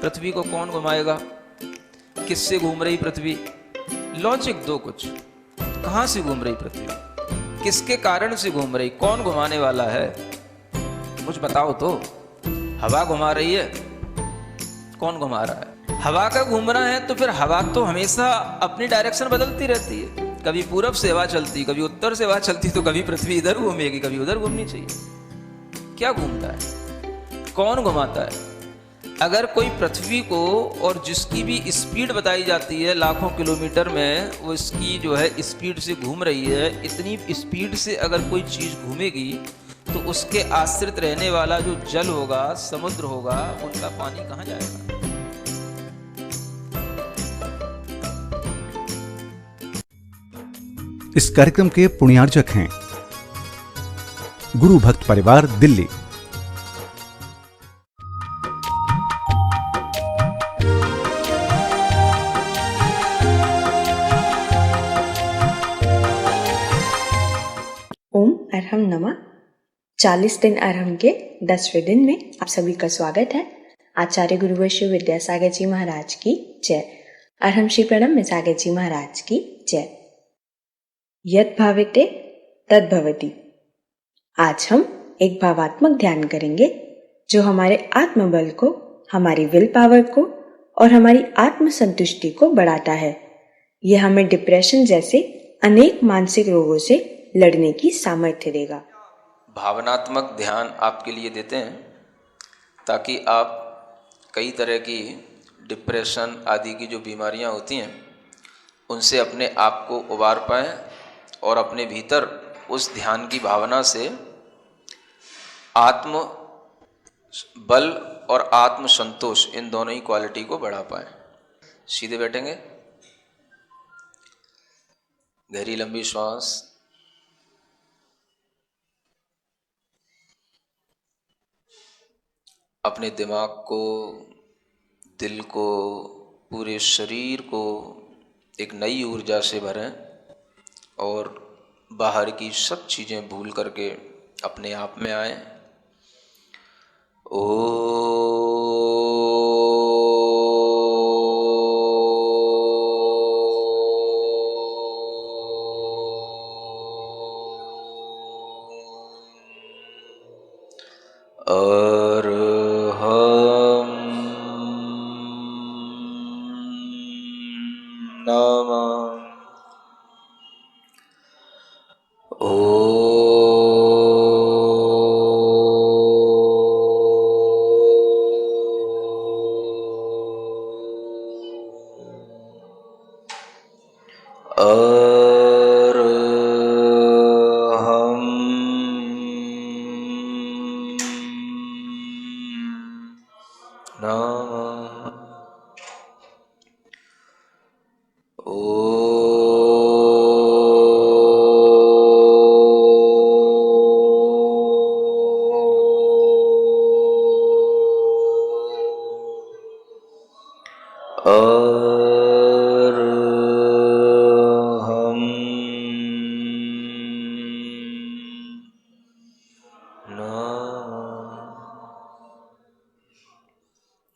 पृथ्वी को कौन घुमाएगा? किससे घूम रही पृथ्वी? लॉजिक दो कुछ। कहां से घूम रही पृथ्वी? किसके कारण से घूम रही? कौन घुमाने वाला है? कुछ बताओ तो। हवा घुमा रही है? कौन घुमा रहा है? हवा का घूमना है तो फिर हवा तो हमेशा अपनी डायरेक्शन बदलती रहती है। कभी पूरब से हवा चलती, कभी उत्तर से हवा चलती, तो कभी पृथ्वी इधर घूमेगी, कभी उधर घूमनी चाहिए। क्या घूमता है? कौन घुमाता है? अगर कोई पृथ्वी को, और जिसकी भी स्पीड बताई जाती है लाखों किलोमीटर में, वो इसकी जो है स्पीड से घूम रही है, इतनी स्पीड से अगर कोई चीज़ घूमेगी तो उसके आश्रित रहने वाला जो जल होगा, समुद्र होगा, उनका पानी कहाँ जाएगा? इस कार्यक्रम के पुण्यार्जक हैं गुरु भक्त परिवार, दिल्ली। ओम अरहम नमः। 40 दिन अरहम के 10वें दिन में आप सभी का स्वागत है। आचार्य गुरुवैश्य विद्यासागर जी महाराज की जय। अरहम श्री प्रणम में सागर जी महाराज की जय। यत् भावेते तद् भवति। आज हम एक भावात्मक ध्यान करेंगे जो हमारे आत्मबल को, हमारी विल पावर को और हमारी आत्म संतुष्टि को बढ़ाता है। यह हमें डिप्रेशन जैसे अनेक मानसिक रोगों से लड़ने की सामर्थ्य देगा। भावनात्मक ध्यान आपके लिए देते हैं ताकि आप कई तरह की डिप्रेशन आदि की जो बीमारियां होती हैं उनसे अपने आप को उबार पाएं और अपने भीतर उस ध्यान की भावना से आत्म बल और आत्म संतोष, इन दोनों ही क्वालिटी को बढ़ा पाएं। सीधे बैठेंगे, गहरी लंबी श्वास, अपने दिमाग को, दिल को, पूरे शरीर को एक नई ऊर्जा से भरें और बाहर की सब चीज़ें भूल करके अपने आप में आए।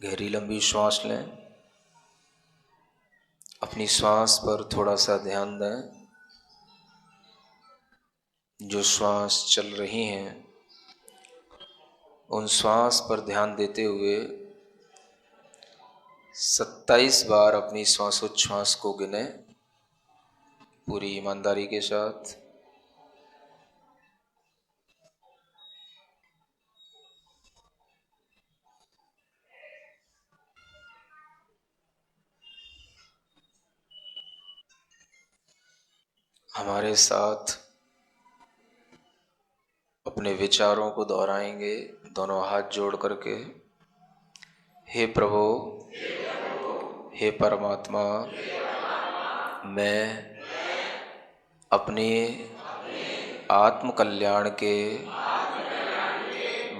गहरी लंबी श्वास लें। अपनी श्वास पर थोड़ा सा ध्यान दें। जो श्वास चल रही हैं उन श्वास पर ध्यान देते हुए 27 बार अपनी श्वासोच्छ्वास को गिने पूरी ईमानदारी के साथ। हमारे साथ अपने विचारों को दोहराएंगे, दोनों हाथ जोड़ करके। हे प्रभु, हे परमात्मा, मैं अपने आत्म कल्याण के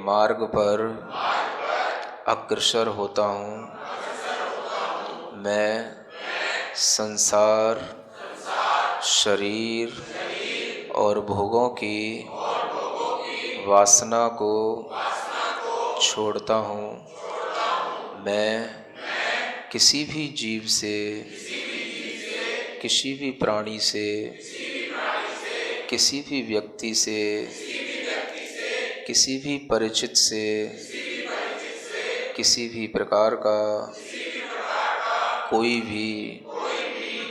मार्ग पर अग्रसर होता हूँ। मैं संसार, शरीर और भोगों की वासना को छोड़ता हूँ। मैं किसी भी जीव से, किसी भी प्राणी से, किसी भी व्यक्ति से, किसी भी परिचित से, किसी भी प्रकार का कोई भी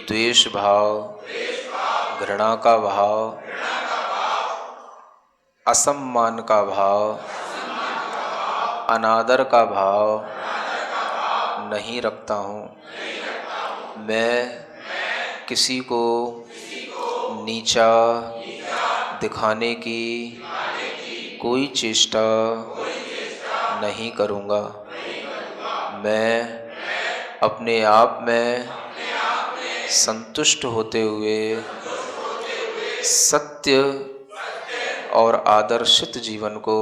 द्वेष भाव, घृणा का भाव, असम्मान का भाव, अनादर का भाव नहीं रखता हूँ। मैं किसी को नीचा दिखाने की कोई चेष्टा नहीं करूँगा। मैं अपने आप में संतुष्ट होते हुए सत्य और आदर्शित जीवन को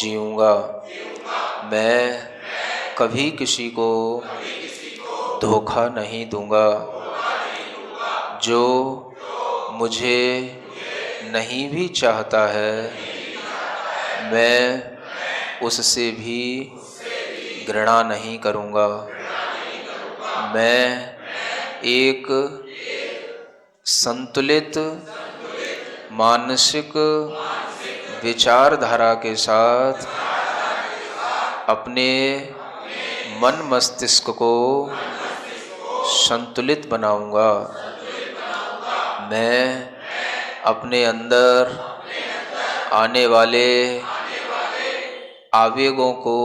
जीऊँगा। मैं कभी किसी को धोखा नहीं दूँगा। जो मुझे नहीं भी चाहता है, मैं उससे भी घृणा नहीं करूँगा। मैं एक संतुलित मानसिक विचारधारा के साथ अपने मन मस्तिष्क को संतुलित बनाऊंगा। मैं अपने अंदर आने वाले आवेगों को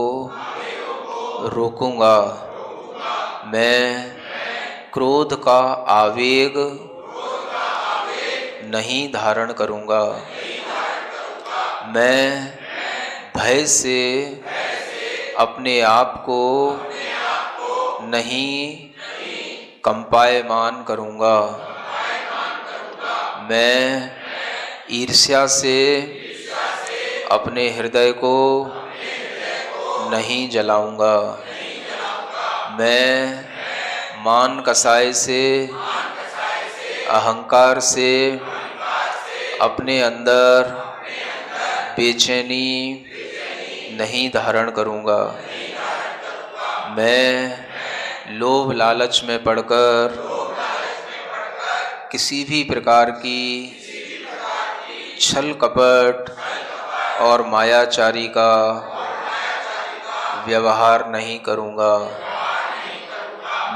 रोकूंगा। मैं क्रोध का आवेग नहीं धारण करूंगा। मैं भय से अपने आप को नहीं कंपायमान करूंगा। मैं ईर्ष्या से अपने हृदय को नहीं जलाऊंगा। मैं मान कसाई से, अहंकार से अपने अंदर बेचैनी नहीं धारण करूंगा। मैं लोभ लालच में पड़कर किसी भी प्रकार की छल कपट और मायाचारी का व्यवहार नहीं करूंगा।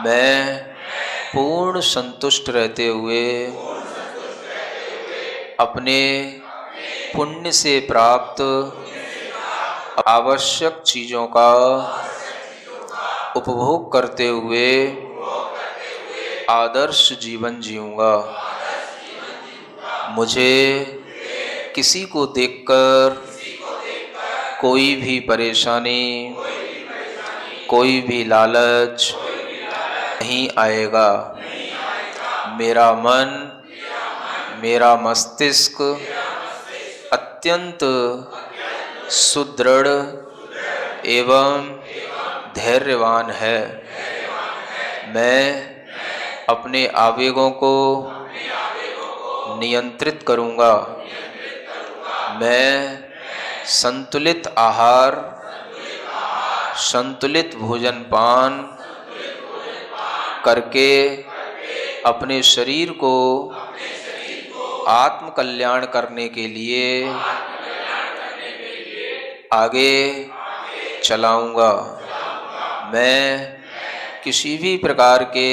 मैं पूर्ण संतुष्ट रहते हुए अपने पुण्य से प्राप्त आवश्यक चीज़ों का उपभोग करते हुए आदर्श जीवन जीऊँगा। मुझे किसी को देखकर कोई भी परेशानी, कोई भी लालच नहीं आएगा। मेरा मन, मेरा मस्तिष्क अत्यंत सुदृढ़ एवं धैर्यवान है। मैं अपने आवेगों को नियंत्रित करूंगा। मैं संतुलित आहार, संतुलित भोजन पान करके अपने शरीर को आत्म कल्याण करने के लिए आगे चलाऊंगा। मैं किसी भी प्रकार के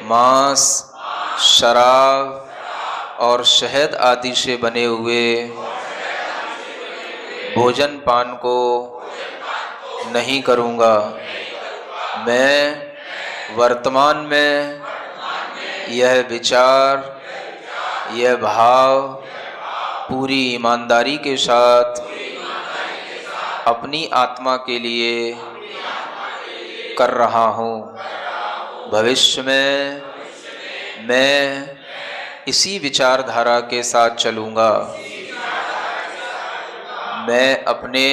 मांस, शराब और शहद आदि से बने हुए भोजन पान को नहीं करूंगा। मैं वर्तमान में यह विचार, यह भाव पूरी ईमानदारी के साथ अपनी आत्मा के लिए कर रहा हूँ। भविष्य में मैं इसी विचारधारा के साथ चलूँगा। मैं अपने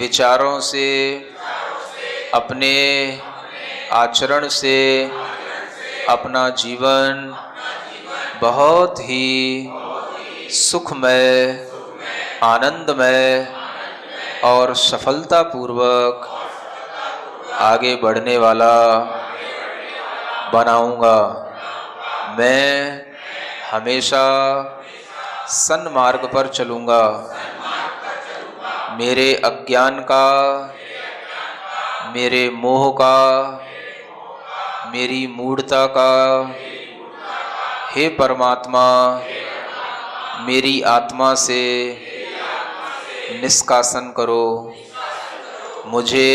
विचारों से, अपने आचरण से अपना जीवन बहुत ही सुखमय, आनंदमय और सफलतापूर्वक आगे बढ़ने वाला बनाऊंगा। मैं हमेशा सन्मार्ग पर चलूंगा। मेरे अज्ञान का, मेरे मोह का, मेरी मूढ़ता का हे परमात्मा मेरी आत्मा से निष्कासन करो। मुझे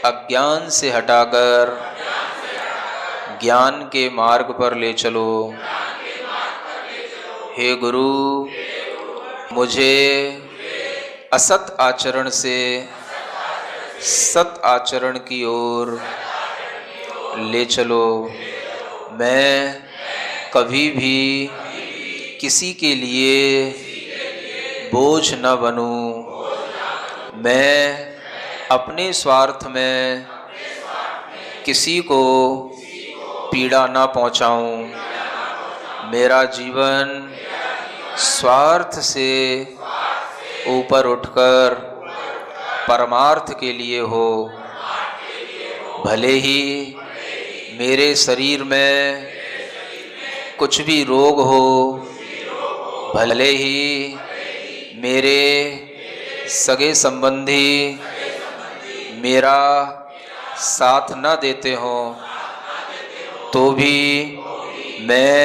अज्ञान से हटाकर ज्ञान के मार्ग पर ले चलो। हे गुरु, मुझे असत आचरण से सत आचरण की ओर ले चलो। मैं कभी भी किसी के लिए बोझ न बनूं। मैं अपने स्वार्थ में किसी को पीड़ा न पहुंचाऊं। मेरा जीवन स्वार्थ से ऊपर उठकर परमार्थ के लिए हो। भले ही मेरे शरीर में कुछ भी रोग हो, भले ही मेरे सगे संबंधी मेरा साथ न देते हों, तो भी मैं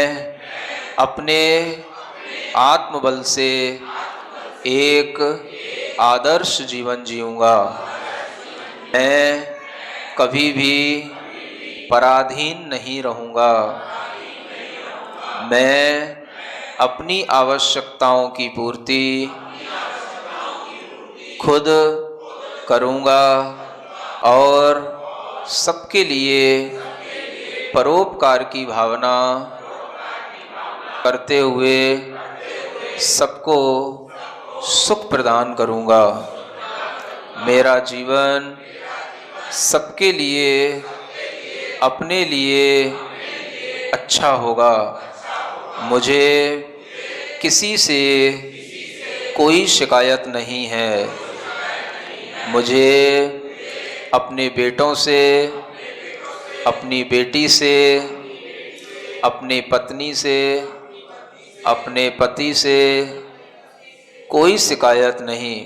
अपने आत्मबल से एक आदर्श जीवन जीऊँगा। मैं कभी भी पराधीन नहीं रहूँगा। मैं अपनी आवश्यकताओं की पूर्ति खुद करूँगा और सबके लिए परोपकार की भावना करते हुए सबको सुख प्रदान करूँगा। मेरा जीवन सबके लिए, अपने लिए अच्छा होगा। मुझे किसी से कोई शिकायत नहीं है। मुझे अपने बेटों से, अपनी बेटी से, अपने पत्नी से, अपने पति से कोई शिकायत नहीं।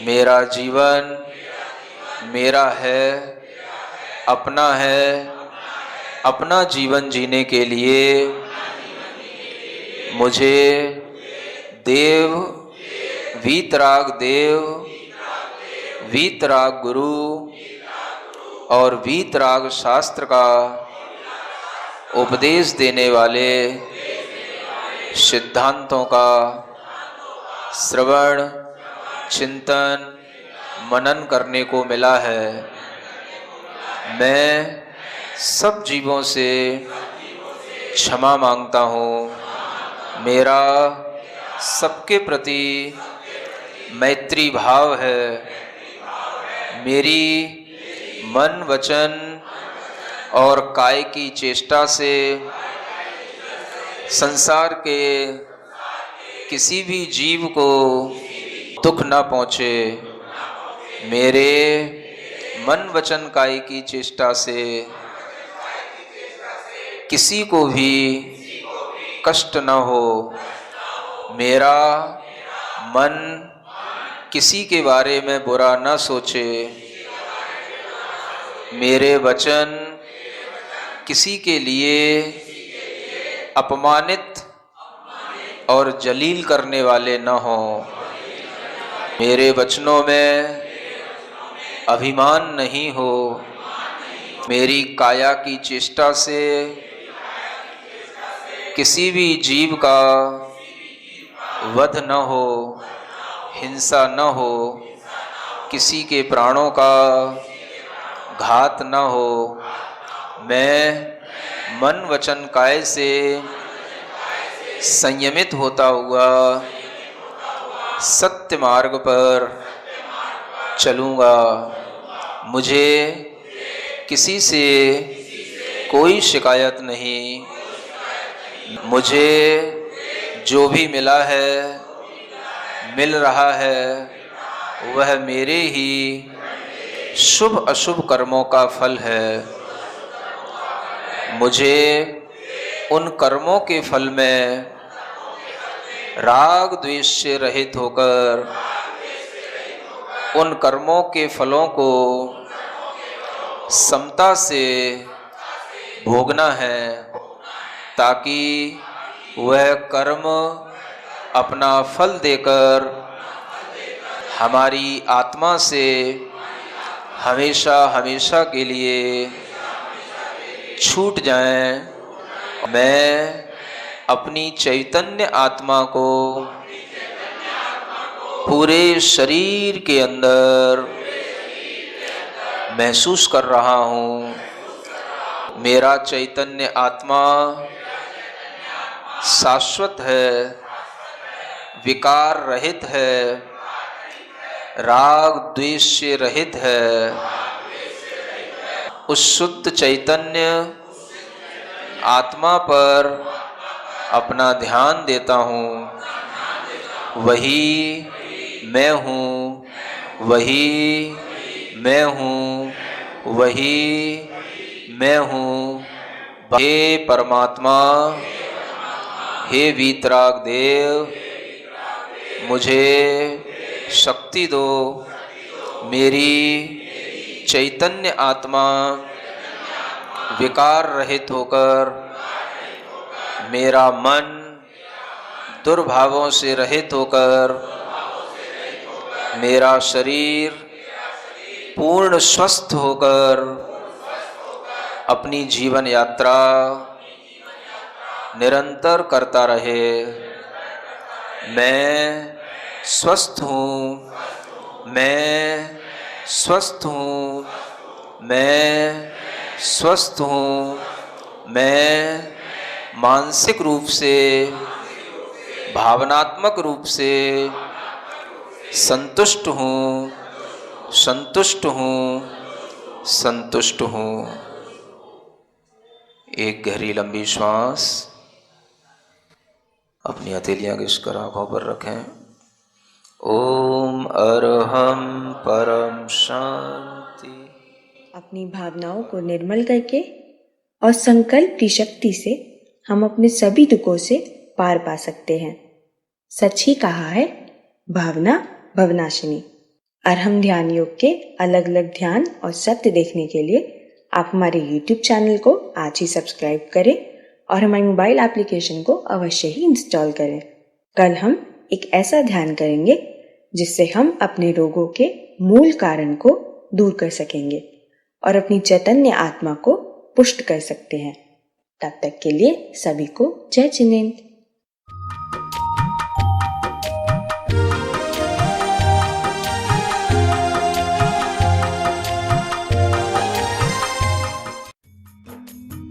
मेरा जीवन मेरा है, अपना है। अपना जीवन जीने के लिए मुझे देव, वीतराग देव, वीतराग गुरु और वीतराग शास्त्र का उपदेश देने वाले सिद्धांतों का श्रवण, चिंतन, मनन करने को मिला है। मैं सब जीवों से क्षमा मांगता हूँ। मेरा सबके प्रति मैत्री भाव है। मेरी मन, वचन और काय की चेष्टा से संसार के किसी भी जीव को दुख न पहुँचे। मेरे मन, वचन, काय की चेष्टा से किसी को भी कष्ट न हो। मेरा मन किसी के बारे में बुरा न सोचे। मेरे वचन किसी के लिए अपमानित और जलील करने वाले न हों। मेरे वचनों में अभिमान नहीं हो। मेरी काया की चेष्टा से किसी भी जीव का वध न हो, हिंसा न हो, किसी के प्राणों का घात न हो। मैं मन, वचन, काय से संयमित होता हुआ सत्य मार्ग पर चलूँगा। मुझे किसी से कोई शिकायत नहीं। मुझे जो भी मिला है, मिल रहा है, वह मेरे ही शुभ अशुभ कर्मों का फल है। मुझे उन कर्मों के फल में राग द्वेष से रहित होकर उन कर्मों के फलों को समता से भोगना है, ताकि वह कर्म अपना फल देकर हमारी आत्मा से हमेशा हमेशा के लिए छूट जाएं। मैं अपनी चैतन्य आत्मा को पूरे शरीर के अंदर महसूस कर रहा हूँ। मेरा चैतन्य आत्मा शाश्वत है, विकार रहित है, राग द्वेष से रहित है। उस शुद्ध चैतन्य आत्मा पर अपना ध्यान देता हूँ। वही मैं हूँ, वही मैं हूँ, वही मैं हूँ। हे परमात्मा, हे वीतराग देव, मुझे शक्ति दो। मेरी चैतन्य आत्मा विकार रहित होकर, मेरा मन दुर्भावों से रहित होकर, मेरा शरीर पूर्ण स्वस्थ होकर अपनी जीवन यात्रा निरंतर करता रहे। मैं स्वस्थ हूँ, मैं स्वस्थ हूँ, मैं स्वस्थ हूँ। मैं मानसिक रूप से, भावनात्मक रूप से संतुष्ट हूँ, संतुष्ट हूँ, संतुष्ट हूँ। एक गहरी लंबी श्वास अपनी हथेलियां घिसकर आंखों पर रखें। ओम अरहम परम शांति। अपनी भावनाओं को निर्मल करके और संकल्प की शक्ति से हम अपने सभी दुखों से पार पा सकते हैं। सच ही कहा है, भावना भवनाशिनी। अरहम ध्यान योग के अलग अलग ध्यान और शब्द देखने के लिए आप हमारे YouTube चैनल को आज ही सब्सक्राइब करें और हमारे मोबाइल एप्लीकेशन को अवश्य ही इंस्टॉल करें। कल हम एक ऐसा ध्यान करेंगे जिससे हम अपने रोगों के मूल कारण को दूर कर सकेंगे और अपनी चैतन्य आत्मा को पुष्ट कर सकते हैं। तब तक के लिए सभी को जय जिनेंद्र।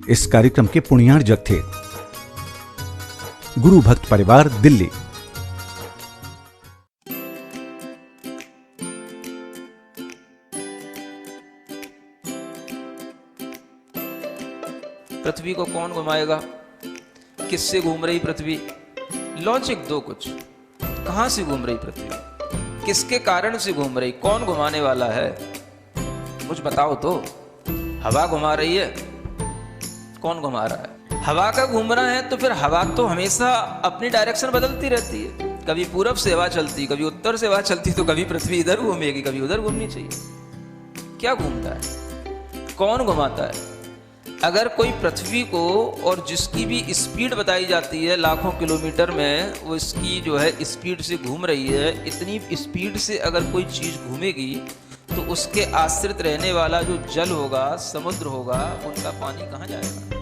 इस कार्यक्रम के पुण्यार्जक थे गुरु भक्त परिवार, दिल्ली। पृथ्वी को कौन घुमाएगा? किससे घूम रही पृथ्वी? लॉजिक दो कुछ। कहां से घूम रही पृथ्वी? किसके कारण से घूम रही? कौन घुमाने वाला है? कुछ बताओ तो। हवा घुमा रही है? कौन घुमा रहा है? हवा का घूमना है तो फिर हवा तो हमेशा अपनी डायरेक्शन बदलती रहती है। कभी पूरब से हवा चलती, कभी उत्तर से हवा चलती, तो कभी पृथ्वी इधर घूमेगी, कभी उधर घूमनी चाहिए। क्या घूमता है? कौन घुमाता है? अगर कोई पृथ्वी को, और जिसकी भी स्पीड बताई जाती है लाखों किलोमीटर में, वो इसकी जो है स्पीड से घूम रही है, इतनी स्पीड से अगर कोई चीज़ घूमेगी तो उसके आश्रित रहने वाला जो जल होगा, समुद्र होगा, उनका पानी कहाँ जाएगा?